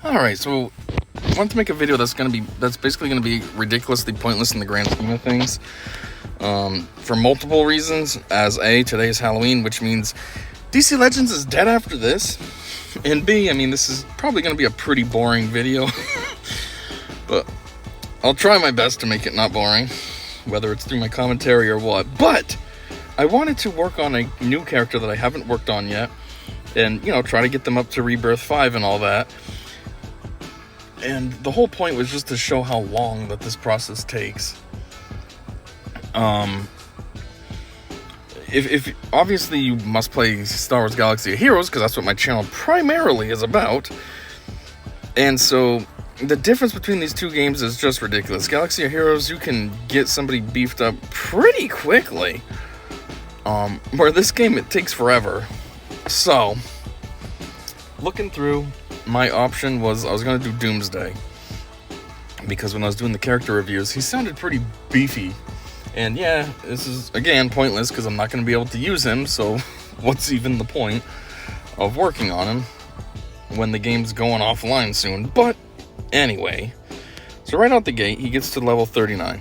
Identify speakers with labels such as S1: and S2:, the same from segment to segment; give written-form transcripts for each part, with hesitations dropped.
S1: Alright, so I want to make a video that's basically gonna be ridiculously pointless in the grand scheme of things. For multiple reasons. As A, today is Halloween, which means DC Legends is dead after this. And B, I mean, this is probably gonna be a pretty boring video. But I'll try my best to make it not boring, whether it's through my commentary or what. But I wanted to work on a new character that I haven't worked on yet, and, you know, try to get them up to Rebirth 5 and all that. And the whole point was just to show how long that this process takes. If obviously you must play Star Wars Galaxy of Heroes, because that's what my channel primarily is about. And so the difference between these two games is just ridiculous. Galaxy of Heroes, you can get somebody beefed up pretty quickly. Where this game, it takes forever. So, looking through, my option was I was going to do Doomsday. Because when I was doing the character reviews, he sounded pretty beefy. And yeah, this is, again, pointless because I'm not going to be able to use him, so what's even the point of working on him when the game's going offline soon? But anyway, so right out the gate, he gets to level 39.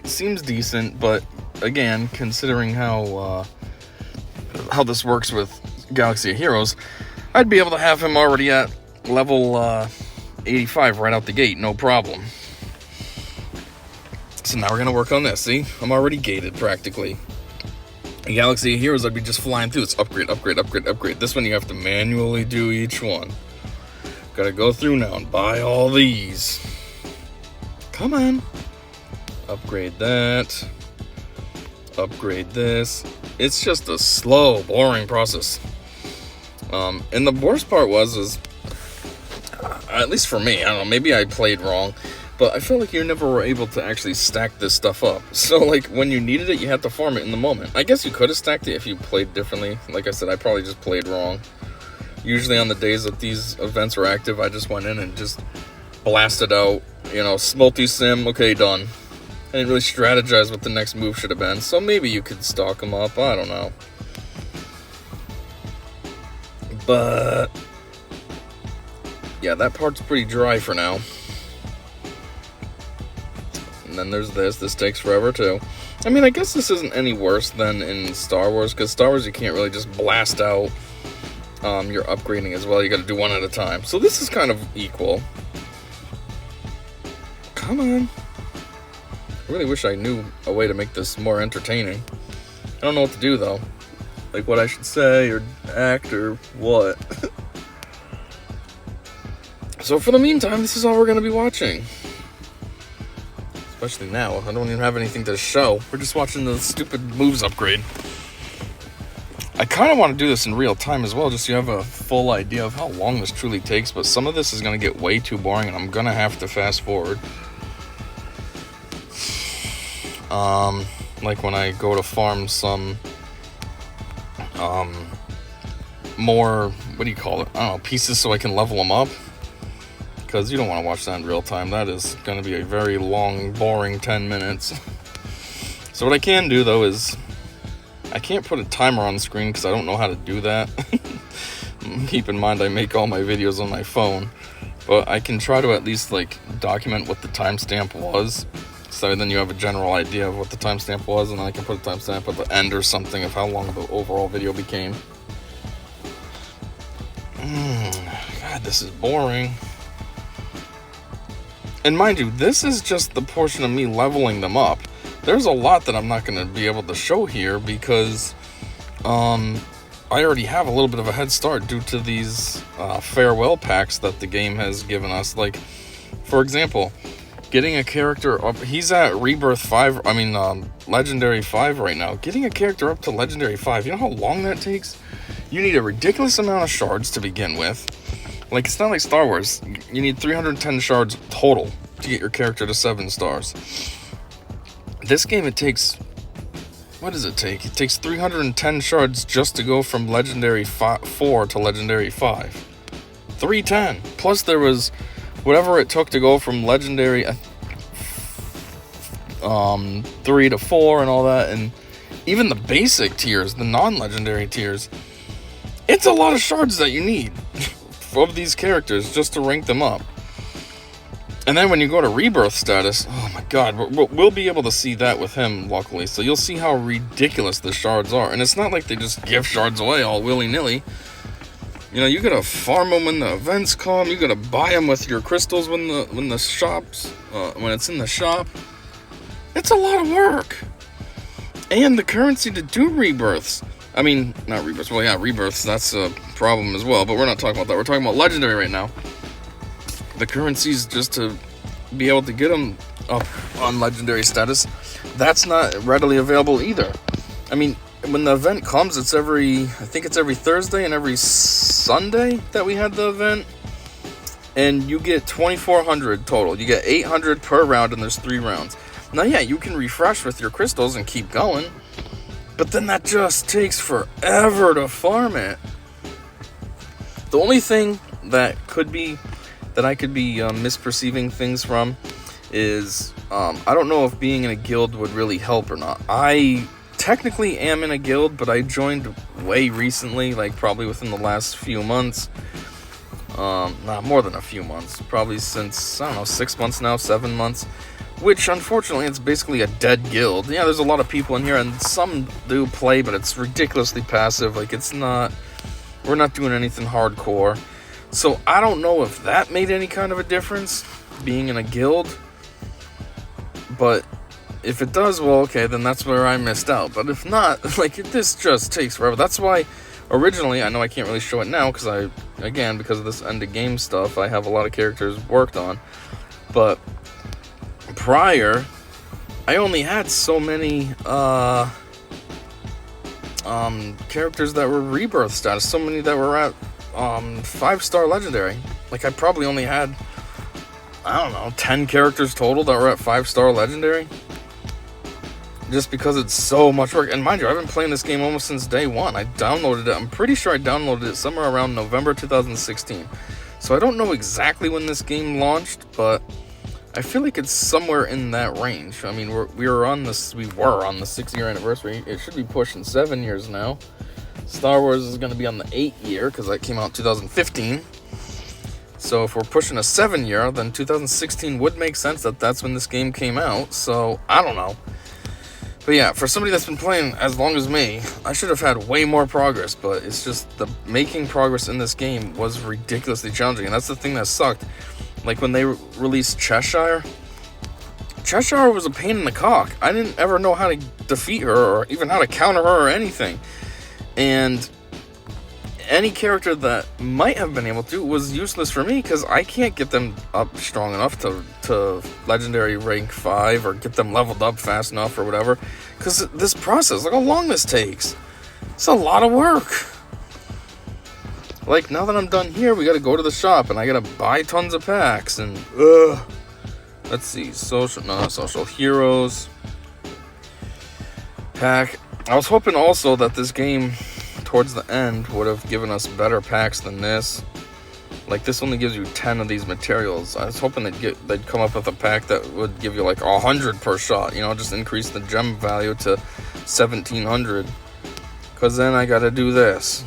S1: Seems decent, but again, considering how this works with Galaxy of Heroes, I'd be able to have him already at level 85 right out the gate, no problem. So now we're going to work on this, see? I'm already gated, practically. In Galaxy of Heroes, I'd be just flying through. It's upgrade, upgrade, upgrade, upgrade. This one, you have to manually do each one. Gotta go through now and buy all these. Come on. Upgrade that. Upgrade this. It's just a slow, boring process. And the worst part was at least for me, I don't know, maybe I played wrong, but I feel like you never were able to actually stack this stuff up. So, like, when you needed it, you had to farm it in the moment. I guess you could have stacked it if you played differently. Like I said, I probably just played wrong. Usually on the days that these events were active, I just went in and just blasted out, you know, multi-sim, okay, done. I didn't really strategize what the next move should have been, so maybe you could stock them up, I don't know. But yeah, that part's pretty dry for now. And then there's this takes forever too. I mean, I guess this isn't any worse than in Star Wars, because Star Wars you can't really just blast out your upgrading as well. You gotta do one at a time. So this is kind of equal. Come on. I really wish I knew a way to make this more entertaining. I don't know what to do though. Like what I should say or act or what. So for the meantime, this is all we're going to be watching. Especially now. I don't even have anything to show. We're just watching the stupid moves upgrade. I kind of want to do this in real time as well, just so you have a full idea of how long this truly takes. But some of this is going to get way too boring, and I'm going to have to fast forward. Like when I go to farm some more, what do you call it? I don't know, pieces so I can level them up. Because you don't want to watch that in real time. That is going to be a very long, boring 10 minutes. So what I can do, though, is I can't put a timer on the screen because I don't know how to do that. Keep in mind, I make all my videos on my phone. But I can try to at least, like, document what the timestamp was. So then you have a general idea of what the timestamp was. And then I can put a timestamp at the end or something of how long the overall video became. God, this is boring. And mind you, this is just the portion of me leveling them up. There's a lot that I'm not going to be able to show here because I already have a little bit of a head start due to these farewell packs that the game has given us. Like, for example, getting a character up, he's at Rebirth 5, Legendary 5 right now. Getting a character up to Legendary 5, you know how long that takes? You need a ridiculous amount of shards to begin with. Like, it's not like Star Wars. You need 310 shards total to get your character to 7 stars. This game, it takes... What does it take? It takes 310 shards just to go from Legendary 4 to Legendary 5. 310. Plus there was whatever it took to go from Legendary 3 to 4 and all that. And even the basic tiers, the non-legendary tiers, it's a lot of shards that you need. of these characters just to rank them up. And then when you go to Rebirth status, oh my god, we'll be able to see that with him, luckily. So you'll see how ridiculous the shards are. And it's not like they just give shards away all willy-nilly. You know, you gotta farm them when the events come. You gotta buy them with your crystals when the shops, when it's in the shop. It's a lot of work. And the currency to do rebirths. I mean, not rebirths. Well, yeah, rebirths, that's a problem as well. But we're not talking about that. We're talking about legendary right now. The currencies just to be able to get them up on legendary status, that's not readily available either. I mean, when the event comes, I think it's every Thursday and every Sunday that we had the event. And you get 2,400 total. You get 800 per round, and there's 3 rounds. Now, yeah, you can refresh with your crystals and keep going. But then that just takes forever to farm it. The only thing that I could be misperceiving things from is I don't know if being in a guild would really help or not. I technically am in a guild, but I joined way recently, like probably within the last few months. Not more than a few months, probably since, I don't know, 6 months now, 7 months. Which, unfortunately, it's basically a dead guild. Yeah, there's a lot of people in here, and some do play, but it's ridiculously passive. Like, we're not doing anything hardcore. So, I don't know if that made any kind of a difference, being in a guild. But, if it does, well, okay, then that's where I missed out. But if not, like, this just takes forever. That's why, originally, I know I can't really show it now, because because of this end-of-game stuff, I have a lot of characters worked on. But prior, I only had so many characters that were rebirth status, so many that were at 5-star legendary. Like, I probably only had, I don't know, 10 characters total that were at 5-star legendary, just because it's so much work. And mind you, I've been playing this game almost since day one. I downloaded it, I'm pretty sure I downloaded it somewhere around November 2016, so I don't know exactly when this game launched, but I feel like it's somewhere in that range. I mean, we were on the 6-year anniversary. It should be pushing 7 years now. Star Wars is going to be on the 8th year, because that came out in 2015. So if we're pushing a 7-year, then 2016 would make sense that that's when this game came out. So, I don't know. But yeah, for somebody that's been playing as long as me, I should have had way more progress. But it's just, making progress in this game was ridiculously challenging. And that's the thing that sucked. Like, when they released Cheshire was a pain in the cock. I didn't ever know how to defeat her, or even how to counter her, or anything. And any character that might have been able to was useless for me, because I can't get them up strong enough to legendary rank 5, or get them leveled up fast enough, or whatever. Because this process, look how long this takes. It's a lot of work. Like, now that I'm done here, we gotta go to the shop, and I gotta buy tons of packs, and, let's see, social heroes, pack. I was hoping also that this game, towards the end, would have given us better packs than this. Like, this only gives you 10 of these materials. I was hoping they'd come up with a pack that would give you, like, 100 per shot, you know, just increase the gem value to 1,700. Because then I gotta do this.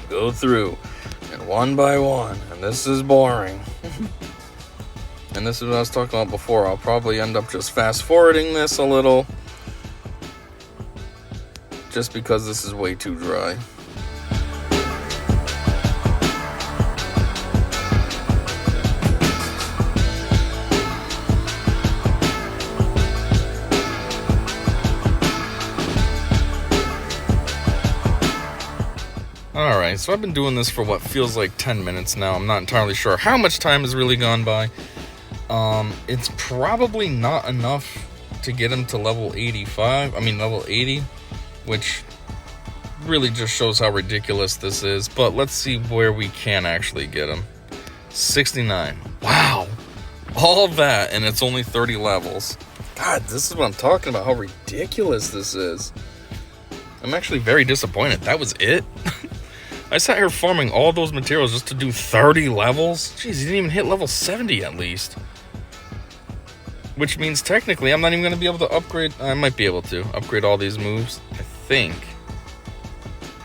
S1: Go through, and one by one, and this is boring. And this is what I was talking about before. I'll probably end up just fast forwarding this a little, just because this is way too dry. Alright, so I've been doing this for what feels like 10 minutes now. I'm not entirely sure how much time has really gone by. It's probably not enough to get him to level 80, which really just shows how ridiculous this is. But let's see where we can actually get him. 69. Wow! All that, and it's only 30 levels. God, this is what I'm talking about, how ridiculous this is. I'm actually very disappointed. That was it? I sat here farming all those materials just to do 30 levels? Jeez, he didn't even hit level 70 at least. Which means technically I'm not even going to be able to upgrade. I might be able to upgrade all these moves, I think.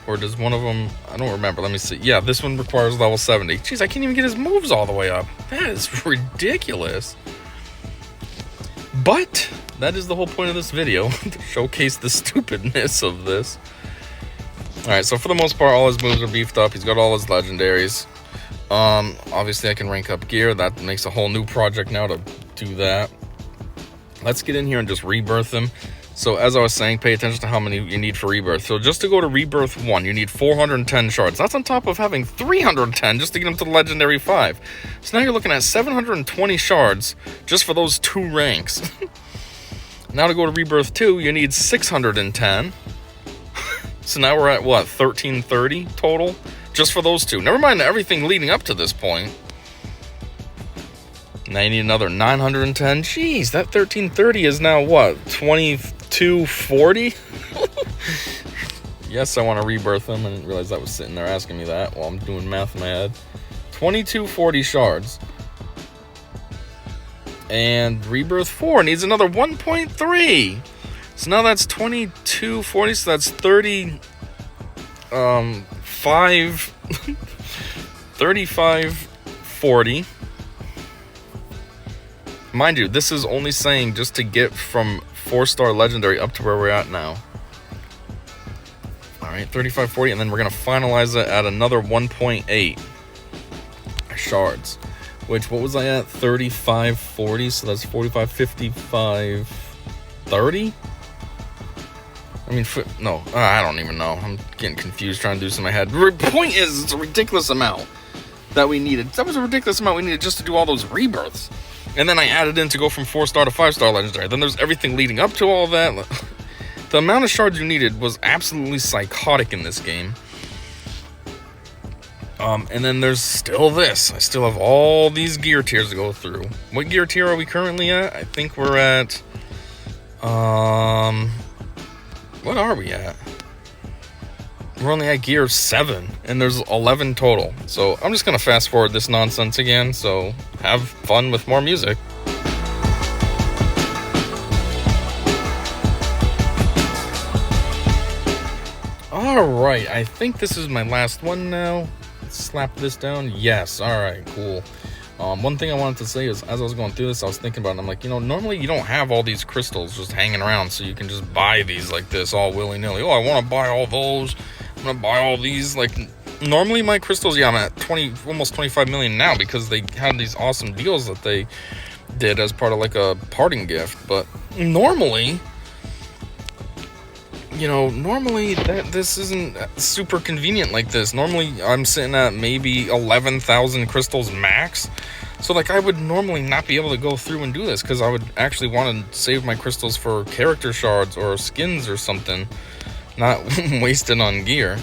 S1: Or does one of them... I don't remember. Let me see. Yeah, this one requires level 70. Jeez, I can't even get his moves all the way up. That is ridiculous. But that is the whole point of this video. To showcase the stupidness of this. Alright, so for the most part, all his moves are beefed up. He's got all his legendaries. Obviously, I can rank up gear. That makes a whole new project now to do that. Let's get in here and just rebirth him. So as I was saying, pay attention to how many you need for Rebirth. So just to go to Rebirth 1, you need 410 shards. That's on top of having 310 just to get them to the Legendary 5. So now you're looking at 720 shards just for those 2 ranks. Now to go to Rebirth 2, you need 610. So now we're at, what, 1330 total? Just for those 2. Never mind everything leading up to this point. Now you need another 910. Jeez, that 1330 is now what? 2240? Yes, I want to rebirth them. I didn't realize that was sitting there asking me that while I'm doing math in my head. 2240 shards. And Rebirth 4 needs another 1.3. So now that's 2240. So that's 3540. Mind you, this is only saying just to get from 4-star legendary up to where we're at now. Alright, 3540, and then we're going to finalize it at another 1.8 shards. Which, what was I at? 3540, so that's 45, 55, 30? I mean, no, I don't even know. I'm getting confused trying to do this in my head. The point is, it's a ridiculous amount that we needed. That was a ridiculous amount we needed just to do all those rebirths. And then I added in to go from 4-star to 5-star legendary. Then there's everything leading up to all that. The amount of shards you needed was absolutely psychotic in this game. And then there's still this. I still have all these gear tiers to go through. What gear tier are we currently at? I think we're at... what are we at? We're only at gear 7, and there's 11 total. So I'm just going to fast forward this nonsense again, so have fun with more music. Alright, I think this is my last one now. Let's slap this down. Yes, alright, cool. One thing I wanted to say is, as I was going through this, I was thinking about it, and I'm like, you know, normally you don't have all these crystals just hanging around, so you can just buy these like this all willy-nilly. Oh, I want to buy all those. I'm going to buy all these. Like, normally my crystals, yeah, I'm at almost 25 million now because they had these awesome deals that they did as part of like a parting gift. But normally, you know, this isn't super convenient like this. Normally I'm sitting at maybe 11,000 crystals max. So like I would normally not be able to go through and do this because I would actually want to save my crystals for character shards or skins or something, not wasted on gear.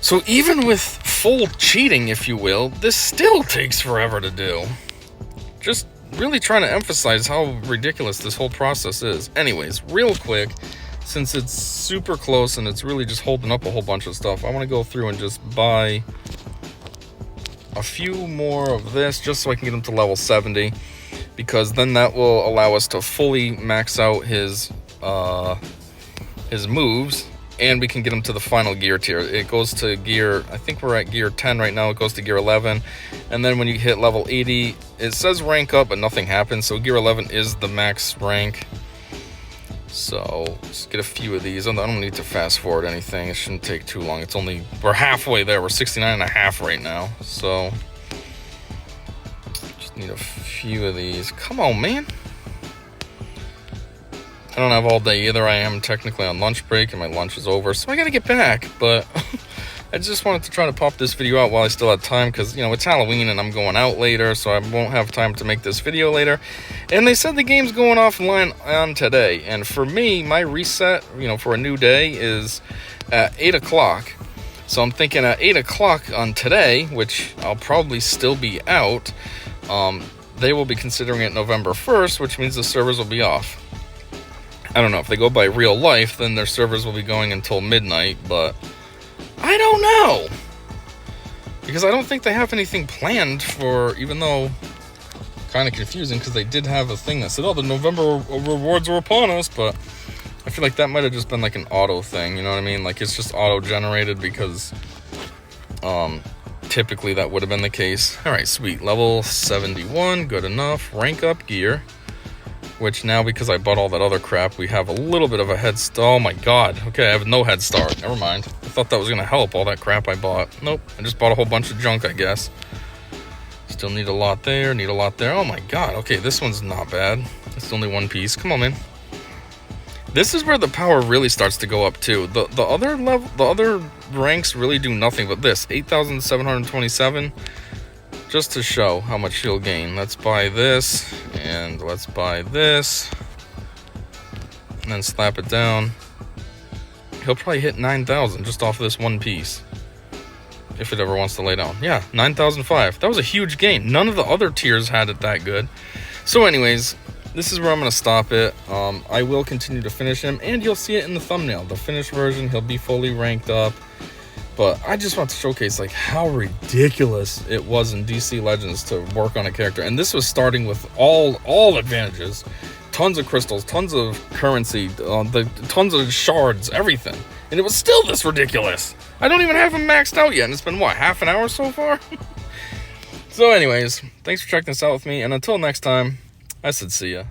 S1: So even with full cheating, if you will, this still takes forever to do. Just really trying to emphasize how ridiculous this whole process is. Anyways, real quick, since it's super close and it's really just holding up a whole bunch of stuff, I want to go through and just buy a few more of this just so I can get him to level 70, because then that will allow us to fully max out his moves, and we can get him to the final gear tier. It goes to gear, I think we're at gear 10 right now, it goes to gear 11, and then when you hit level 80, it says rank up, but nothing happens, so gear 11 is the max rank. So, let's get a few of these. I don't need to fast forward anything. It shouldn't take too long. We're halfway there. We're 69.5 right now. So, just need a few of these. Come on, man. I don't have all day either. I am technically on lunch break and my lunch is over. So, I gotta get back. But, I just wanted to try to pop this video out while I still had time, because, you know, it's Halloween and I'm going out later, so I won't have time to make this video later. And they said the game's going offline on today, and for me, my reset, you know, for a new day is at 8 o'clock. So I'm thinking at 8 o'clock on today, which I'll probably still be out, they will be considering it November 1st, which means the servers will be off. I don't know, if they go by real life, then their servers will be going until midnight, but I don't know, because I don't think they have anything planned for, even though kind of confusing, because they did have a thing that said, oh, the November rewards are upon us, but I feel like that might have just been like an auto thing, you know what I mean? Like it's just auto-generated because typically that would have been the case. Alright, sweet. Level 71, good enough. Rank up gear. Which now, because I bought all that other crap, we have a little bit of a head start. Oh my god. Okay, I have no head start. Never mind. I thought that was going to help, all that crap I bought. Nope. I just bought a whole bunch of junk, I guess. Still need a lot there, need a lot there. Oh my god. Okay, this one's not bad. It's only one piece. Come on, man. This is where the power really starts to go up, too. The other ranks really do nothing but this. 8,727. Just to show how much he'll gain. Let's buy this, and let's buy this, and then slap it down. He'll probably hit 9,000 just off of this one piece, if it ever wants to lay down. Yeah, 9,005. That was a huge gain. None of the other tiers had it that good. So anyways, this is where I'm going to stop it. I will continue to finish him, and you'll see it in the thumbnail. The finished version, he'll be fully ranked up. But I just want to showcase like how ridiculous it was in DC Legends to work on a character. And this was starting with all advantages. Tons of crystals, tons of currency, tons of shards, everything. And it was still this ridiculous. I don't even have him maxed out yet. And it's been, what, half an hour so far? So anyways, thanks for checking this out with me. And until next time, I said see ya.